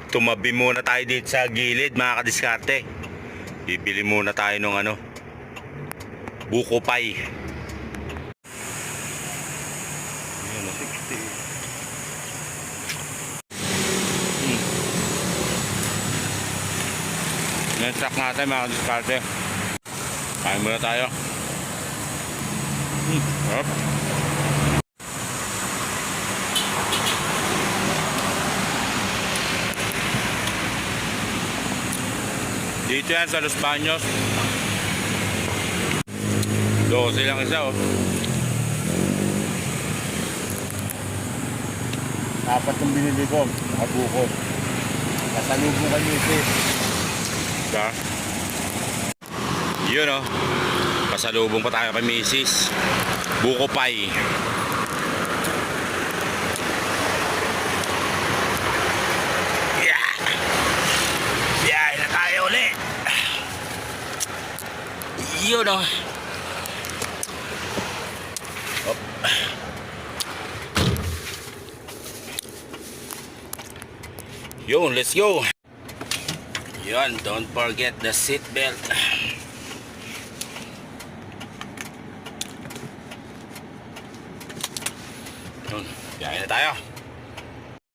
Tumabi muna tayo dito sa gilid mga kadiskarte. Bibili muna tayo ng buko pie. Ayan, 60. Nesak natin mga kadiskarte. Kain muna tayo. Hop. Dito yan sa Los Baños. 12 lang isa, oh. Dapat yung binili ko, nakabuko. Kasalubong kami ito. Ka? Yun, oh. Pasalubong pa tayo kay Mrs. Buko pie. Yun, oh. Hop. Yun, let's go. Yun, don't forget the seat belt. Yun, biyahe na tayo.